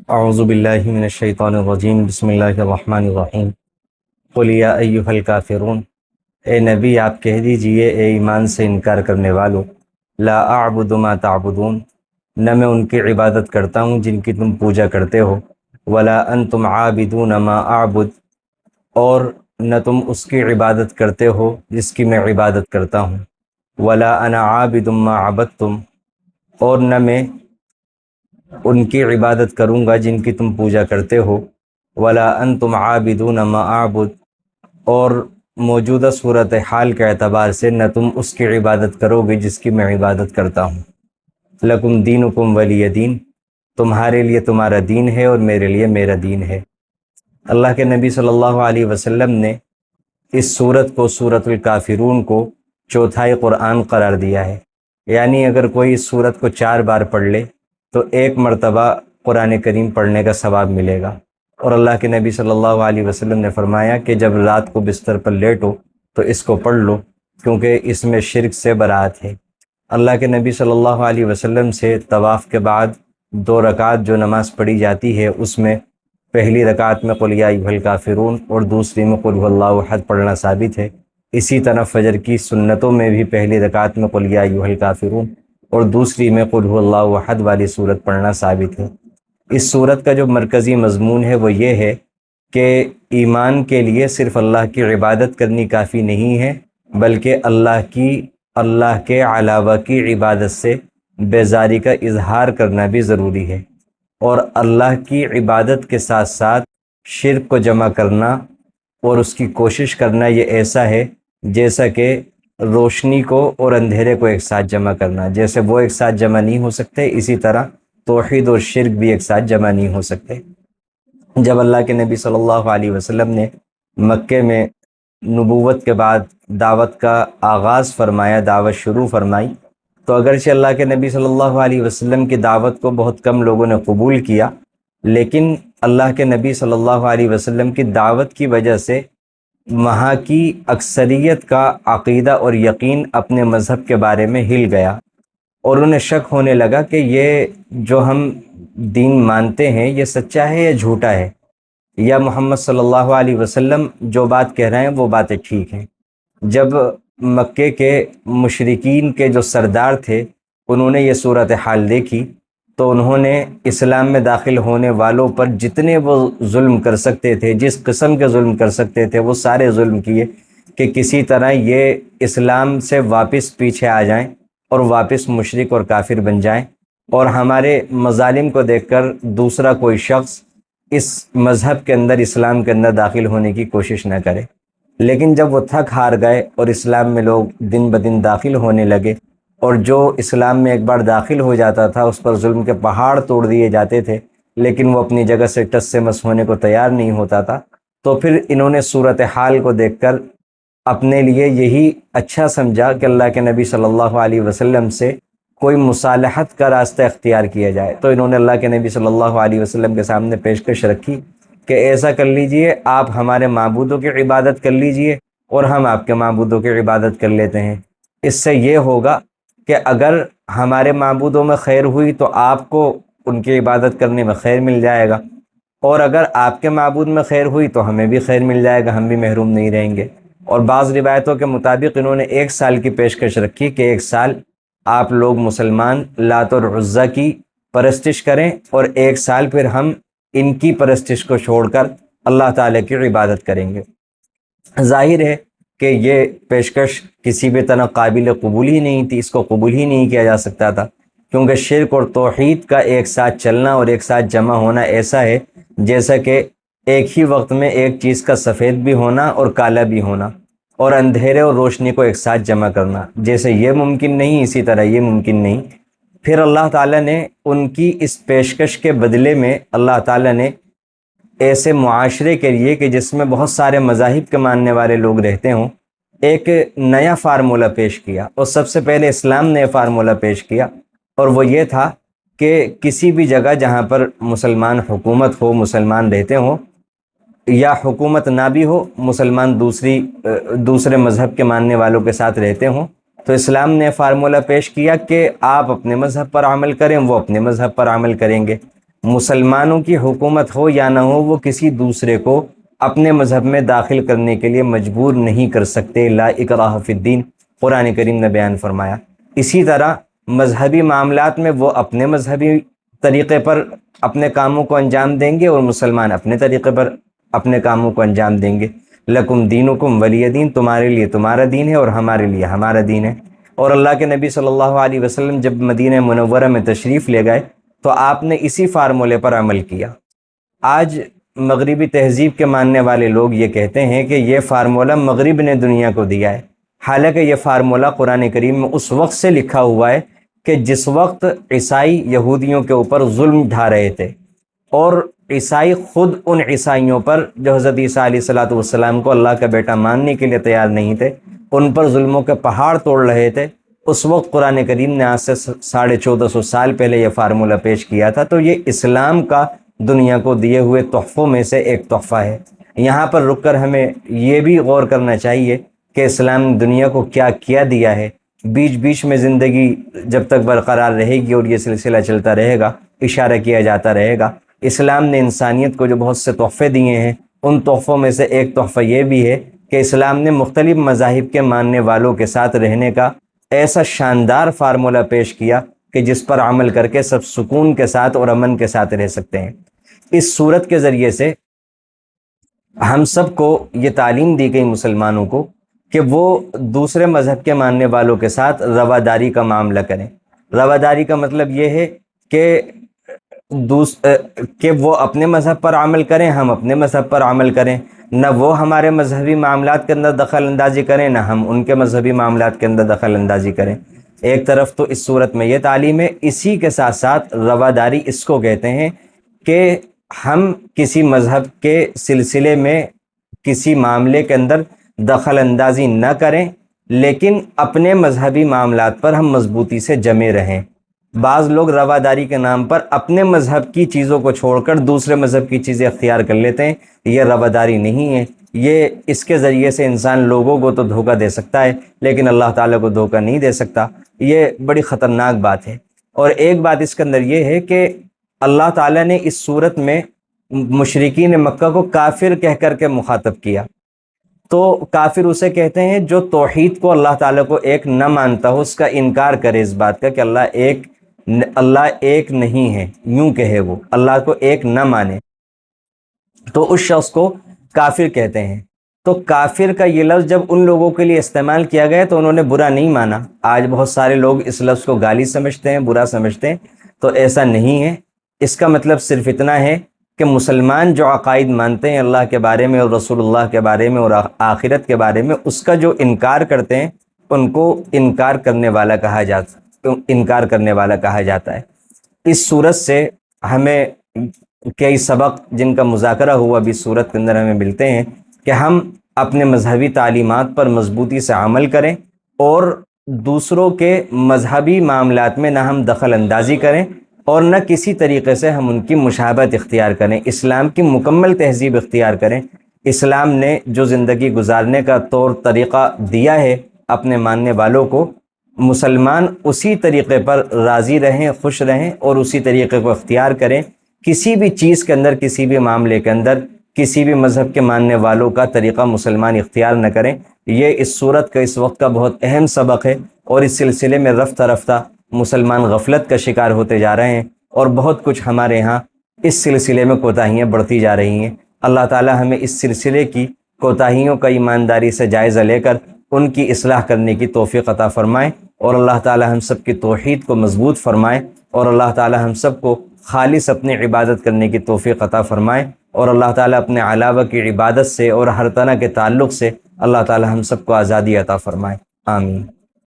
اعوذ باللہ من الشیطان الرجیم، بسم اللہ الرحمن الرحیم۔ قل یا ایہا الکافرون، اے نبی آپ کہہ دیجئے اے ایمان سے انکار کرنے والو، لا اعبد ما تعبدون، نہ میں ان کی عبادت کرتا ہوں جن کی تم پوجا کرتے ہو، ولا انتم عابدون ما اعبد، اور نہ تم اس کی عبادت کرتے ہو جس کی میں عبادت کرتا ہوں، ولا انا عابد ما عبدتم، اور نہ میں ان کی عبادت کروں گا جن کی تم پوجا کرتے ہو، ولا انتم عابدون ما اعبد، اور موجودہ صورتحال کے اعتبار سے نہ تم اس کی عبادت کرو گے جس کی میں عبادت کرتا ہوں۔ لکم دینکم ولی دین، تمہارے لیے تمہارا دین ہے اور میرے لیے میرا دین ہے۔ اللہ کے نبی صلی اللہ علیہ وسلم نے اس صورت کو، سورۃ الکافرون کو، چوتھائی قرآن قرار دیا ہے، یعنی اگر کوئی اس صورت کو 4 بار پڑھ لے تو 1 مرتبہ قرآن کریم پڑھنے کا ثواب ملے گا۔ اور اللہ کے نبی صلی اللہ علیہ وسلم نے فرمایا کہ جب رات کو بستر پر لیٹو تو اس کو پڑھ لو، کیونکہ اس میں شرک سے برات ہے۔ اللہ کے نبی صلی اللہ علیہ وسلم سے طواف کے بعد 2 رکعت جو نماز پڑھی جاتی ہے، اس میں پہلی رکعت میں قل یا ایھا الکافرون اور دوسری میں قل ھو اللہ احد پڑھنا ثابت ہے۔ اسی طرح فجر کی سنتوں میں بھی پہلی رکعت میں قل یا ایھا الکافرون اور دوسری میں قل ھو اللہ احد والی صورت پڑھنا ثابت ہے۔ اس صورت کا جو مرکزی مضمون ہے وہ یہ ہے کہ ایمان کے لیے صرف اللہ کی عبادت کرنی کافی نہیں ہے، بلکہ اللہ کے علاوہ کی عبادت سے بیزاری کا اظہار کرنا بھی ضروری ہے، اور اللہ کی عبادت کے ساتھ ساتھ شرک کو جمع کرنا اور اس کی کوشش کرنا یہ ایسا ہے جیسا کہ روشنی کو اور اندھیرے کو ایک ساتھ جمع کرنا، جیسے وہ ایک ساتھ جمع نہیں ہو سکتے، اسی طرح توحید اور شرک بھی ایک ساتھ جمع نہیں ہو سکتے۔ جب اللہ کے نبی صلی اللہ علیہ وسلم نے مکے میں نبوت کے بعد دعوت کا آغاز فرمایا، دعوت شروع فرمائی، تو اگرچہ اللہ کے نبی صلی اللہ علیہ وسلم کی دعوت کو بہت کم لوگوں نے قبول کیا، لیکن اللہ کے نبی صلی اللہ علیہ وسلم کی دعوت کی وجہ سے وہاں کی اکثریت کا عقیدہ اور یقین اپنے مذہب کے بارے میں ہل گیا، اور انہیں شک ہونے لگا کہ یہ جو ہم دین مانتے ہیں یہ سچا ہے یا جھوٹا ہے، یا محمد صلی اللہ علیہ وسلم جو بات کہہ رہے ہیں وہ باتیں ٹھیک ہیں۔ جب مکے کے مشرکین کے جو سردار تھے انہوں نے یہ صورتحال دیکھی تو انہوں نے اسلام میں داخل ہونے والوں پر جتنے وہ ظلم کر سکتے تھے، جس قسم کے ظلم کر سکتے تھے، وہ سارے ظلم کیے کہ کسی طرح یہ اسلام سے واپس پیچھے آ جائیں اور واپس مشرک اور کافر بن جائیں، اور ہمارے مظالم کو دیکھ کر دوسرا کوئی شخص اس مذہب کے اندر، اسلام کے اندر داخل ہونے کی کوشش نہ کرے۔ لیکن جب وہ تھک ہار گئے اور اسلام میں لوگ دن بدن داخل ہونے لگے، اور جو اسلام میں ایک بار داخل ہو جاتا تھا اس پر ظلم کے پہاڑ توڑ دیے جاتے تھے، لیکن وہ اپنی جگہ سے ٹس سے مس ہونے کو تیار نہیں ہوتا تھا، تو پھر انہوں نے صورتحال کو دیکھ کر اپنے لیے یہی اچھا سمجھا کہ اللہ کے نبی صلی اللہ علیہ وسلم سے کوئی مصالحت کا راستہ اختیار کیا جائے۔ تو انہوں نے اللہ کے نبی صلی اللہ علیہ وسلم کے سامنے پیشکش رکھی کہ ایسا کر لیجئے، آپ ہمارے معبودوں کی عبادت کر لیجئے اور ہم آپ کے معبودوں کی عبادت کر لیتے ہیں۔ اس سے یہ ہوگا کہ اگر ہمارے معبودوں میں خیر ہوئی تو آپ کو ان کی عبادت کرنے میں خیر مل جائے گا، اور اگر آپ کے معبود میں خیر ہوئی تو ہمیں بھی خیر مل جائے گا، ہم بھی محروم نہیں رہیں گے۔ اور بعض روایتوں کے مطابق انہوں نے 1 سال کی پیشکش رکھی کہ 1 سال آپ لوگ مسلمان لات اور عزیٰ کی پرستش کریں، اور 1 سال پھر ہم ان کی پرستش کو چھوڑ کر اللہ تعالیٰ کی عبادت کریں گے۔ ظاہر ہے کہ یہ پیشکش کسی بھی طرح قابل قبول ہی نہیں تھی، اس کو قبول ہی نہیں کیا جا سکتا تھا، کیونکہ شرک اور توحید کا ایک ساتھ چلنا اور ایک ساتھ جمع ہونا ایسا ہے جیسا کہ ایک ہی وقت میں ایک چیز کا سفید بھی ہونا اور کالا بھی ہونا، اور اندھیرے اور روشنی کو ایک ساتھ جمع کرنا، جیسے یہ ممکن نہیں اسی طرح یہ ممکن نہیں۔ پھر اللہ تعالیٰ نے ان کی اس پیشکش کے بدلے میں اللہ تعالیٰ نے ایسے معاشرے کے لیے کہ جس میں بہت سارے مذاہب کے ماننے والے لوگ رہتے ہوں، ایک نیا فارمولہ پیش کیا، اور سب سے پہلے اسلام نے فارمولہ پیش کیا، اور وہ یہ تھا کہ کسی بھی جگہ جہاں پر مسلمان حکومت ہو، مسلمان رہتے ہوں، یا حکومت نہ بھی ہو، مسلمان دوسرے مذہب کے ماننے والوں کے ساتھ رہتے ہوں، تو اسلام نے فارمولہ پیش کیا کہ آپ اپنے مذہب پر عمل کریں، وہ اپنے مذہب پر عمل کریں گے۔ مسلمانوں کی حکومت ہو یا نہ ہو، وہ کسی دوسرے کو اپنے مذہب میں داخل کرنے کے لیے مجبور نہیں کر سکتے۔ لا اکراہ فی الدین قرآن کریم نے بیان فرمایا۔ اسی طرح مذہبی معاملات میں وہ اپنے مذہبی طریقے پر اپنے کاموں کو انجام دیں گے اور مسلمان اپنے طریقے پر اپنے کاموں کو انجام دیں گے۔ لکم دینکم ولی دین، تمہارے لیے تمہارا دین ہے اور ہمارے لیے ہمارا دین ہے۔ اور اللہ کے نبی صلی اللہ علیہ وسلم جب مدینہ منورہ میں تشریف لے گئے تو آپ نے اسی فارمولے پر عمل کیا۔ آج مغربی تہذیب کے ماننے والے لوگ یہ کہتے ہیں کہ یہ فارمولہ مغرب نے دنیا کو دیا ہے، حالانکہ یہ فارمولہ قرآن کریم میں اس وقت سے لکھا ہوا ہے کہ جس وقت عیسائی یہودیوں کے اوپر ظلم ڈھا رہے تھے، اور عیسائی خود ان عیسائیوں پر جو حضرت عیسیٰ علیہ السلام کو اللہ کا بیٹا ماننے کے لیے تیار نہیں تھے، ان پر ظلموں کے پہاڑ توڑ رہے تھے، اس وقت قرآن کریم نے آج سے 1450 سال پہلے یہ فارمولہ پیش کیا تھا۔ تو یہ اسلام کا دنیا کو دیے ہوئے تحفوں میں سے ایک تحفہ ہے۔ یہاں پر رک کر ہمیں یہ بھی غور کرنا چاہیے کہ اسلام نے دنیا کو کیا کیا دیا ہے۔ بیچ بیچ میں زندگی جب تک برقرار رہے گی اور یہ سلسلہ چلتا رہے گا، اشارہ کیا جاتا رہے گا۔ اسلام نے انسانیت کو جو بہت سے تحفے دیے ہیں، ان تحفوں میں سے ایک تحفہ یہ بھی ہے کہ اسلام نے مختلف مذاہب کے ماننے والوں کے ساتھ رہنے کا ایسا شاندار فارمولہ پیش کیا کہ جس پر عمل کر کے سب سکون کے ساتھ اور امن کے ساتھ رہ سکتے ہیں۔ اس صورت کے ذریعے سے ہم سب کو یہ تعلیم دی گئی مسلمانوں کو کہ وہ دوسرے مذہب کے ماننے والوں کے ساتھ رواداری کا معاملہ کریں۔ رواداری کا مطلب یہ ہے کہ وہ اپنے مذہب پر عمل کریں، ہم اپنے مذہب پر عمل کریں، نہ وہ ہمارے مذہبی معاملات کے اندر دخل اندازی کریں، نہ ہم ان کے مذہبی معاملات کے اندر دخل اندازی کریں۔ ایک طرف تو اس صورت میں یہ تعلیم ہے، اسی کے ساتھ ساتھ رواداری اس کو کہتے ہیں کہ ہم کسی مذہب کے سلسلے میں کسی معاملے کے اندر دخل اندازی نہ کریں، لیکن اپنے مذہبی معاملات پر ہم مضبوطی سے جمے رہیں۔ بعض لوگ رواداری کے نام پر اپنے مذہب کی چیزوں کو چھوڑ کر دوسرے مذہب کی چیزیں اختیار کر لیتے ہیں، یہ رواداری نہیں ہے۔ یہ اس کے ذریعے سے انسان لوگوں کو تو دھوکہ دے سکتا ہے لیکن اللہ تعالیٰ کو دھوکہ نہیں دے سکتا۔ یہ بڑی خطرناک بات ہے۔ اور ایک بات اس کے اندر یہ ہے کہ اللہ تعالیٰ نے اس صورت میں مشرکین مکہ کو کافر کہہ کر کے مخاطب کیا۔ تو کافر اسے کہتے ہیں جو توحید کو، اللہ تعالیٰ کو ایک نہ مانتا ہو، اس کا انکار کرے اس بات کا کہ اللہ ایک نہیں ہے، یوں کہے وہ اللہ کو ایک نہ مانے، تو اس شخص کو کافر کہتے ہیں۔ تو کافر کا یہ لفظ جب ان لوگوں کے لیے استعمال کیا گیا تو انہوں نے برا نہیں مانا۔ آج بہت سارے لوگ اس لفظ کو گالی سمجھتے ہیں، برا سمجھتے ہیں، تو ایسا نہیں ہے۔ اس کا مطلب صرف اتنا ہے کہ مسلمان جو عقائد مانتے ہیں اللہ کے بارے میں اور رسول اللہ کے بارے میں اور آخرت کے بارے میں، اس کا جو انکار کرتے ہیں ان کو انکار کرنے والا کہا جاتا ہے۔ اس صورت سے ہمیں کئی سبق جن کا مذاکرہ ہوا بھی صورت کے اندر ہمیں ملتے ہیں کہ ہم اپنے مذہبی تعلیمات پر مضبوطی سے عمل کریں اور دوسروں کے مذہبی معاملات میں نہ ہم دخل اندازی کریں اور نہ کسی طریقے سے ہم ان کی مشابہت اختیار کریں، اسلام کی مکمل تہذیب اختیار کریں۔ اسلام نے جو زندگی گزارنے کا طور طریقہ دیا ہے اپنے ماننے والوں کو، مسلمان اسی طریقے پر راضی رہیں، خوش رہیں اور اسی طریقے کو اختیار کریں۔ کسی بھی چیز کے اندر، کسی بھی معاملے کے اندر کسی بھی مذہب کے ماننے والوں کا طریقہ مسلمان اختیار نہ کریں۔ یہ اس صورت کا، اس وقت کا بہت اہم سبق ہے، اور اس سلسلے میں رفتہ رفتہ مسلمان غفلت کا شکار ہوتے جا رہے ہیں اور بہت کچھ ہمارے ہاں اس سلسلے میں کوتاہیاں بڑھتی جا رہی ہیں۔ اللہ تعالی ہمیں اس سلسلے کی کوتاہیوں کا ایمانداری سے جائزہ لے کر ان کی اصلاح کرنے کی توفیق عطا فرمائے، اور اللہ تعالی ہم سب کی توحید کو مضبوط فرمائے، اور اللہ تعالی ہم سب کو خالص اپنی عبادت کرنے کی توفیق عطا فرمائے، اور اللہ تعالی اپنے علاوہ کی عبادت سے اور ہر طرح کے تعلق سے اللہ تعالی ہم سب کو آزادی عطا فرمائے۔ آمین۔